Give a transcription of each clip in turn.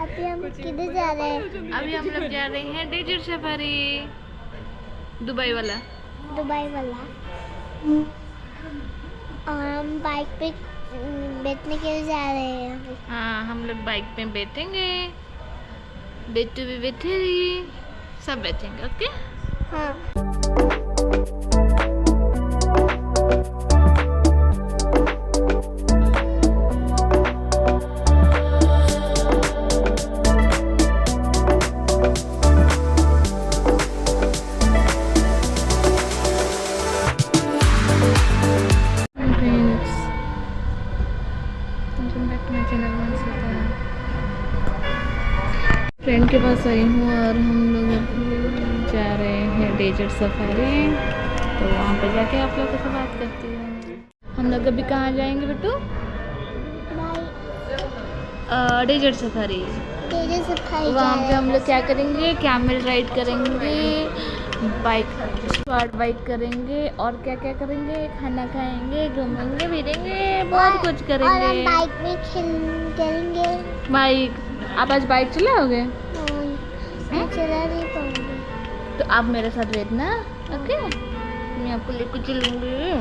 अभी हम किधर जा रहे हैं? अभी हम लोग जा रहे हैं डेजर्ट सफारी, दुबई वाला। दुबई वाला। और हम बाइक पे बैठने के लिए जा रहे हैं। हाँ, हम लोग बाइक पे बैठेंगे, बेटू भी बैठेगी, सब बैठेंगे। ओके हाँ। फ्रेंड के पास आई हूँ और हम लोग जा रहे हैं डेजर्ट सफारी। तो वहाँ पे जाके आप लोगों से बात करती हूँ। हम लोग अभी कहाँ जाएंगे बेटू? Desert safari. वहाँ पे हम लोग क्या करेंगे? कैमल राइड करेंगे, बाइक करेंगे और क्या क्या करेंगे? खाना खाएंगे, घूमेंगे फिरेंगे, बहुत कुछ करेंगे। और बाइक में खेलेंगे। बाइक आप आज बाइक चलाओगे? चला नहीं पाऊंगी। तो आप मेरे साथ बैठना। ओके, मैं आपको लेकर चलूंगी।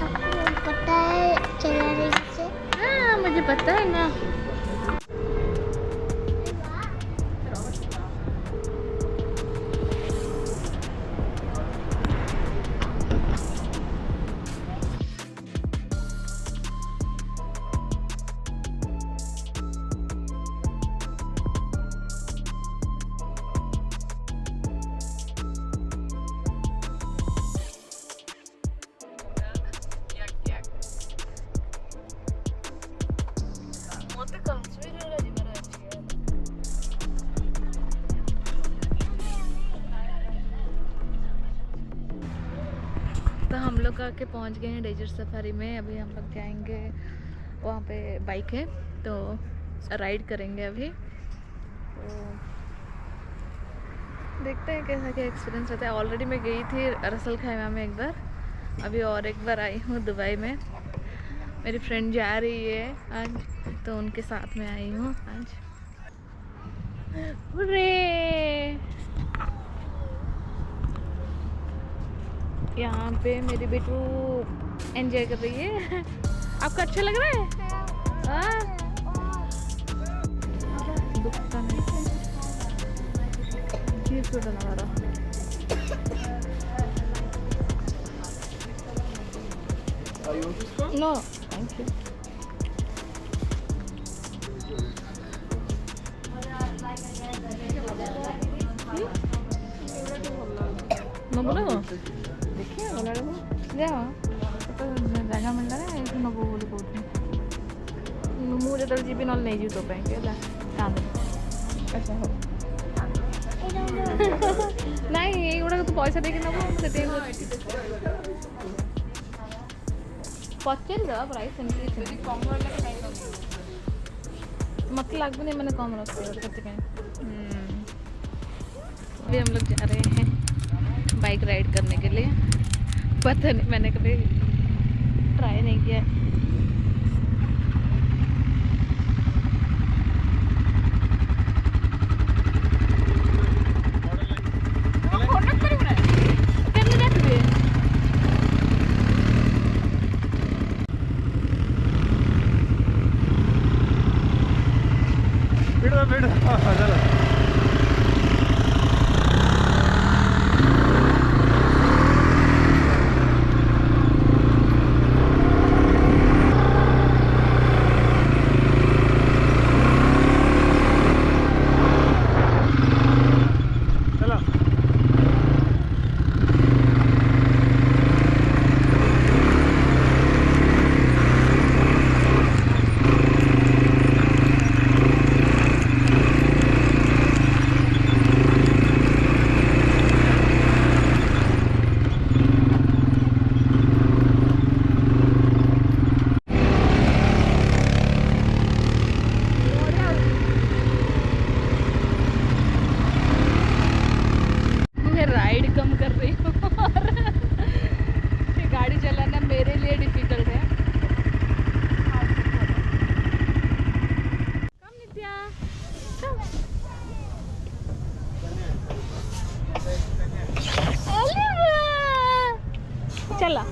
आपको पता है चलाने से? हाँ, मुझे पता है ना। तो हम लोग आके पहुंच गए हैं डेजर्ट सफारी में। अभी हम लोग जाएंगे, वहाँ पे बाइक है तो राइड करेंगे अभी। तो देखते हैं कैसा क्या एक्सपीरियंस रहता है। ऑलरेडी मैं गई थी रसल खाइमा में एक बार, अभी और एक बार आई हूँ दुबई में। मेरी फ्रेंड जा रही है आज, तो उनके साथ में आई हूँ आज। यहाँ पे मेरी बेटू एंजॉय कर रही है। आपको अच्छा लग रहा है? दुखता नहीं, चीज को डला रहा। No thank you. मैं बोला देखिए बोला जाओ तो ଜାଗା ମିଳିଲା ନା ଏଇଠି ନେବୁ ବୋଲି କହୁଥିଲି। ମୁଁ ଯେତେବେଳେ ଯିବି ନହେଲେ ନେଇଯିବି ତୋ ପାଇଁ ହେଲା। କାନ୍ଦ ଆଚ୍ଛା ହଉ। ନାଇଁ ଏଇଗୁଡ଼ାକ ତୁ ପଇସା ଦେଇକି ନେବୁ, ସେଥିପାଇଁ ପଚାରିଦେବା ପ୍ରାଇସ୍ ସେମିତି ମତେ ଲାଗୁନି ମାନେ କମ୍ ରଖିବ ସେଥିପାଇଁ। अभी हम लोग जा रहे हैं बाइक राइड करने के लिए। पता नहीं, मैंने कभी ट्राई नहीं किया। चला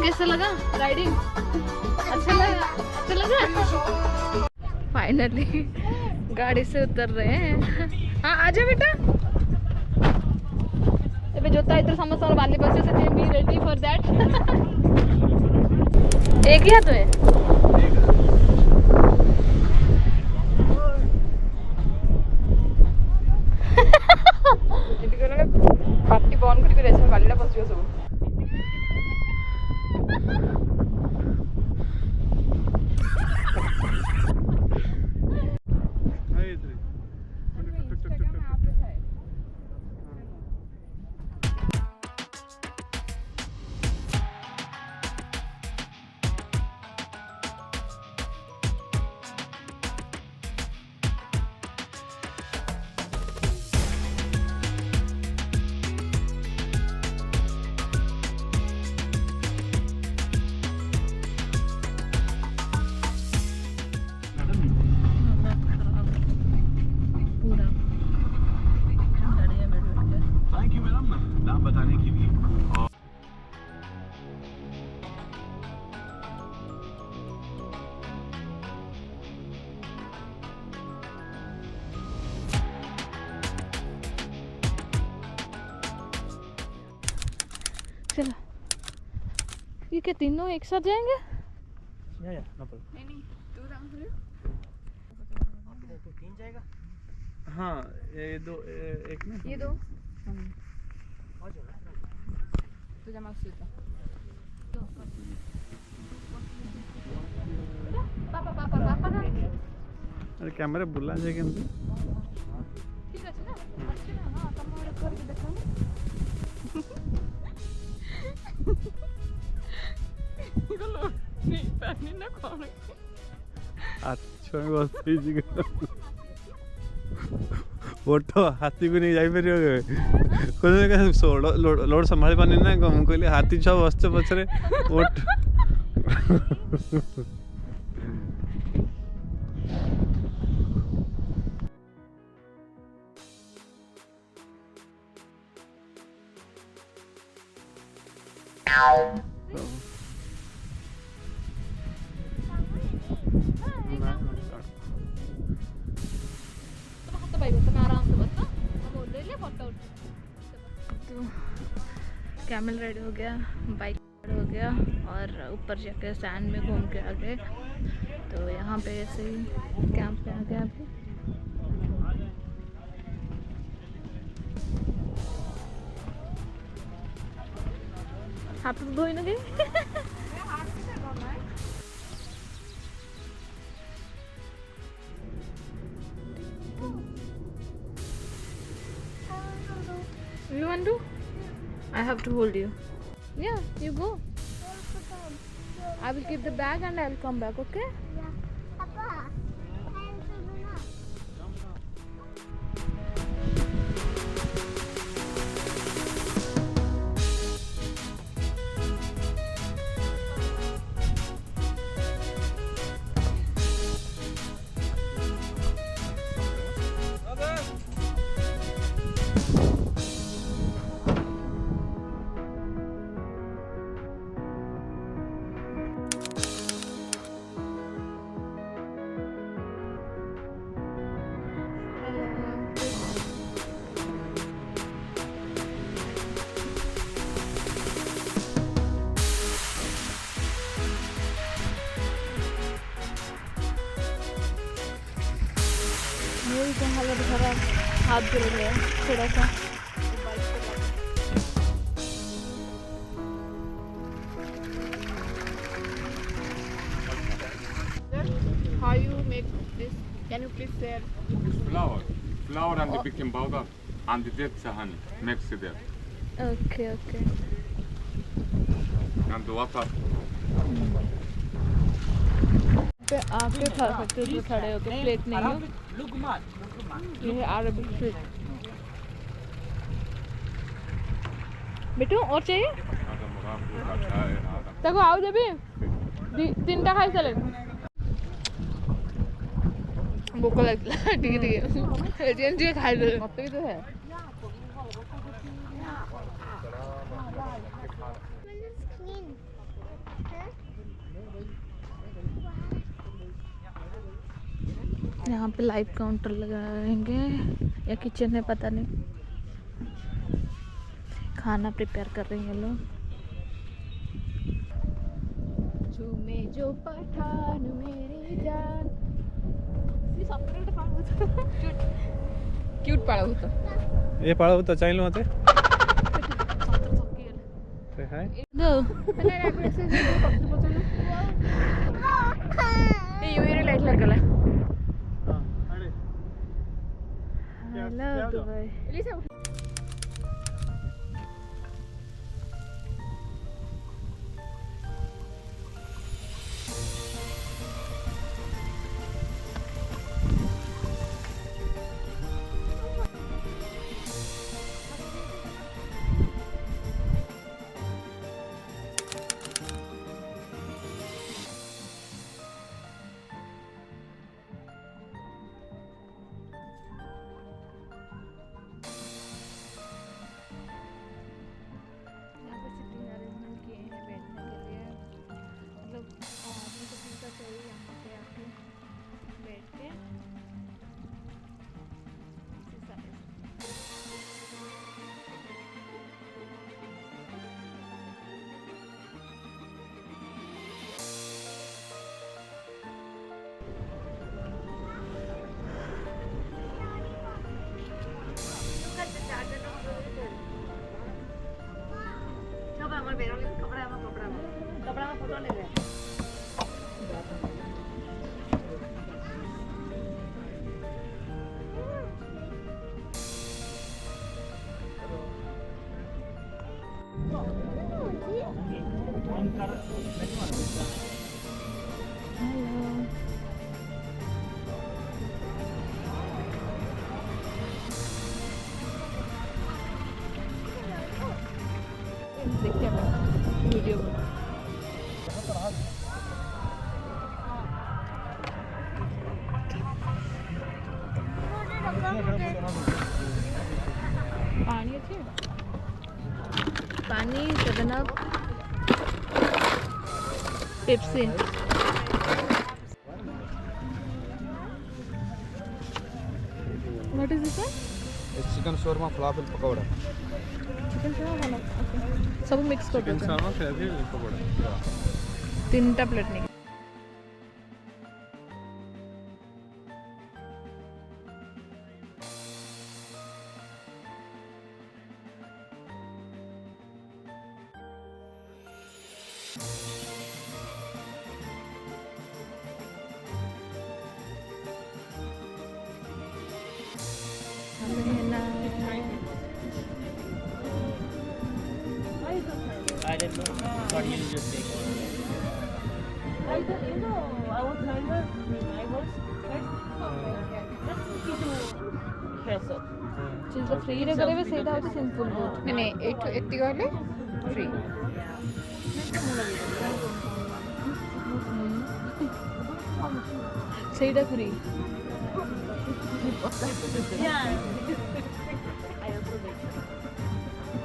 कैसा लगा राइडिंग? अच्छा लगा फाइनली गाड़ी से उतर रहे हैं। हाँ आजा बेटा ଏବେ ଜୋତା इधर ସମସ୍ତଙ୍କର ବାଲି ବସି ସେ बी रेडी फॉर दैट एक ही हाथ में पार्टी बंद करके रेस गाड़ीटा बसियो सब चलो ये क्या तीनों एक साथ जाएंगे? या नो प्रॉब्लम। नहीं तू डाउन करियो तो तीन जाएगा। हाँ ये दो एक ना ये दो तुझा मार्क्स देता पापा अरे कैमरा बुला जाए केमती ठीक আছে না আছে না हां तम और करके देखाओ गलो नहीं पानी ना कौन अच्छा बस जी ओटो हाथी को नहीं जाई परियो कोने का लोड संभाल पानी ना कहली हाथी छ बस पछरे ओट कैमल राइड हो गया, बाइक राइड हो गया और ऊपर जाके सैंड में घूम के आ गए। तो यहाँ पे ऐसे ही कैंप पे आ गया अभी। हाथ धोई ना गई। You want to? I have to hold you. Yeah, you go. I will keep the bag and I will come back, okay? Papa, I am to do now. मेरी तो हालत खराब, हाथ गिर गया थोड़ा सा। How you make this? Can you please share? It's flour and the baking powder and the dates honey mix it there Okay, okay. and the water. पे आके खा सकते हो, खड़े होके, प्लेट नहीं है। ये है अरबिक स्वीट। बेटू और चाहिए? ताको आओ जबी 3टा खाई चले। भूख लगला ठीक है एजेंट जी खाई ले मत भी तो है। Clean. Huh? यहाँ पे लाइव काउंटर लगाएंगे या किचन है पता नहीं। खाना प्रिपेयर कर रहे हैं लोग। झूमे जो पठान मेरी जान। क्यूट पाळा होता। ए पाळा होता चाइल्ड होते ते हाय दो ए यूवी लाइट लागला। Hello Dubai. देखिए वीडियो पानी अच्छे पानी 7 up Pepsi what is this one chicken shawarma falafel pakora chicken shawarma okay सब मिक्स कर चिकन दो सामा फिर पकोड़ा 3टा प्लेट नहीं I don't know what you just take. I don't know. I was younger. I was peso. चीज फ्री रे करे सेटा होची सिंपल नहीं नहीं एठो एति कहले फ्री सेटा free Yeah. I also make.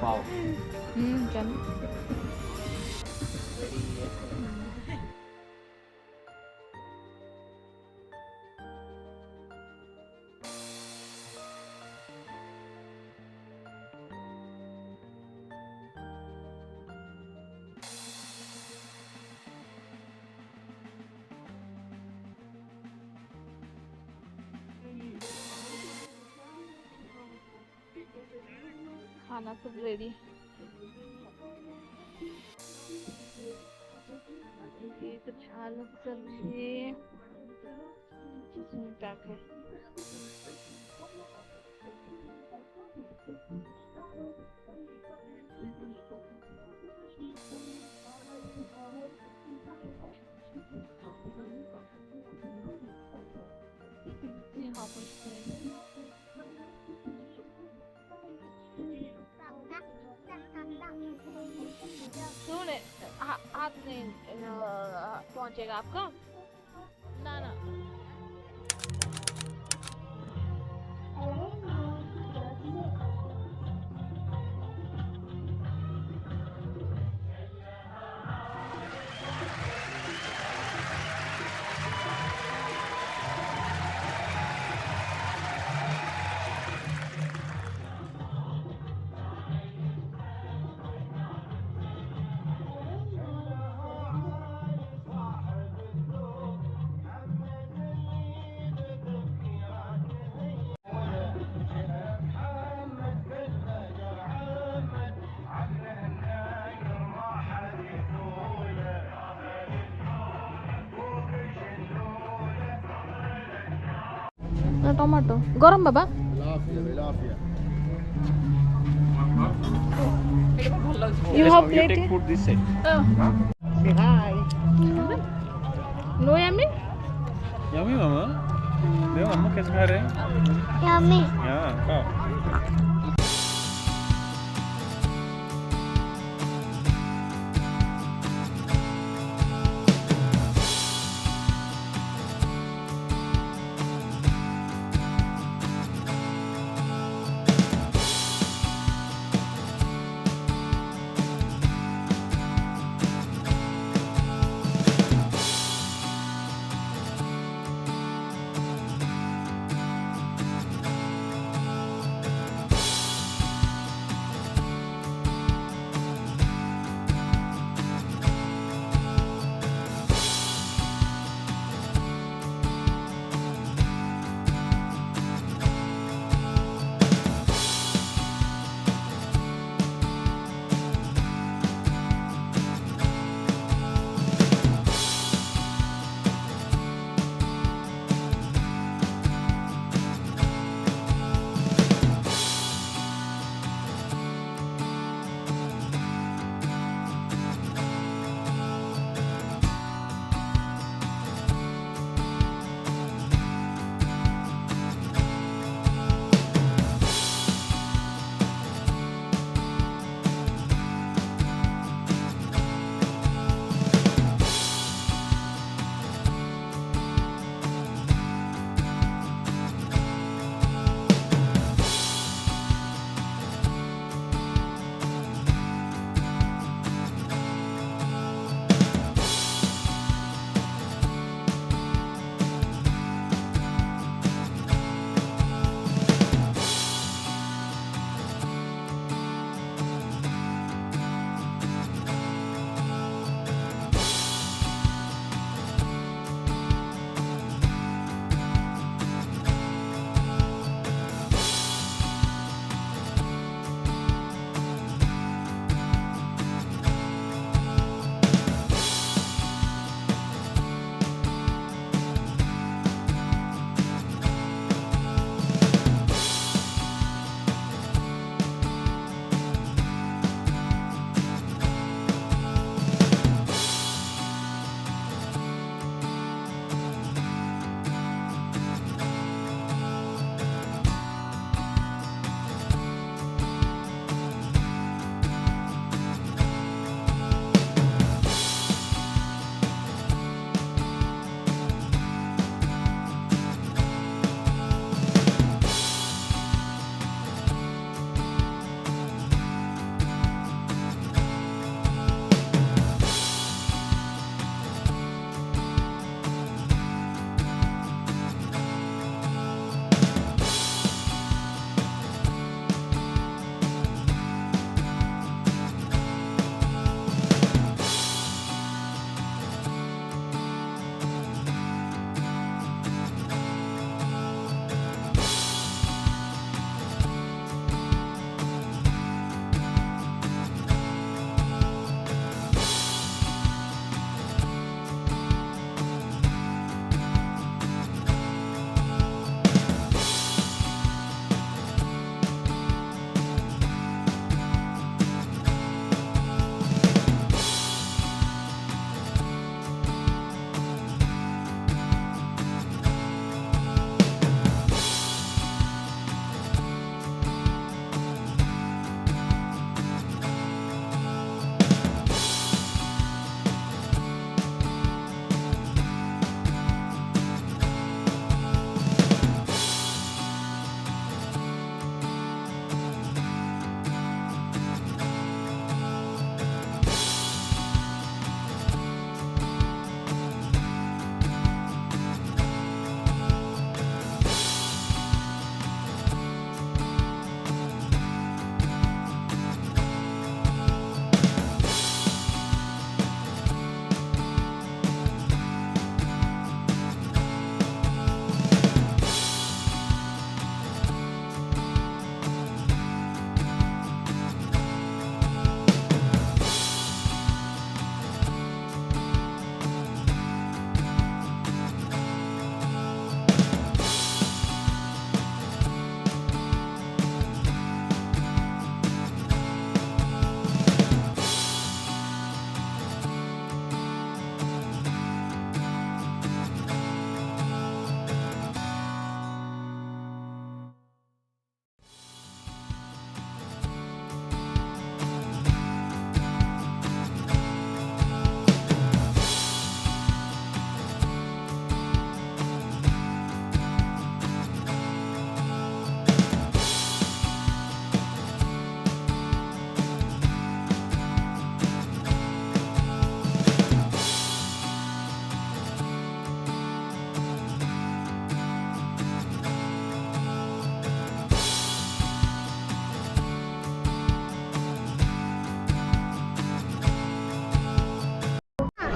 Wow. चल खाना सब रेडी ये तो छाल सब्जी पैक है यहाँ पर सुन हाथ नहीं पहुंचेगा आपका ना ना टमाटो गरम बाबा you have You plate take food this side. Say hi. no yummy yummy मामा देखो मम्मा कैसे खा रहे हैं Yummy. यहाँ खाओ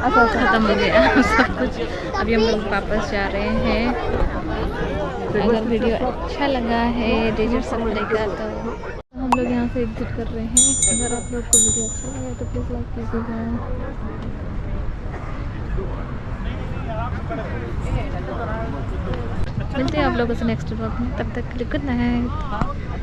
ख़त्म हो गया सब कुछ। अभी हम लोग वापस जा रहे हैं। अगर वीडियो अच्छा लगा है डेजर्ट सफारी का तो हम लोग यहाँ से एग्जिट कर रहे हैं। अगर आप लोग को वीडियो अच्छा लगा तो प्लीज़ लाइक कीजिएगा। मिलते हैं आप लोगों से नेक्स्ट व्लॉग में, तब तक के लिए गुड नाइट।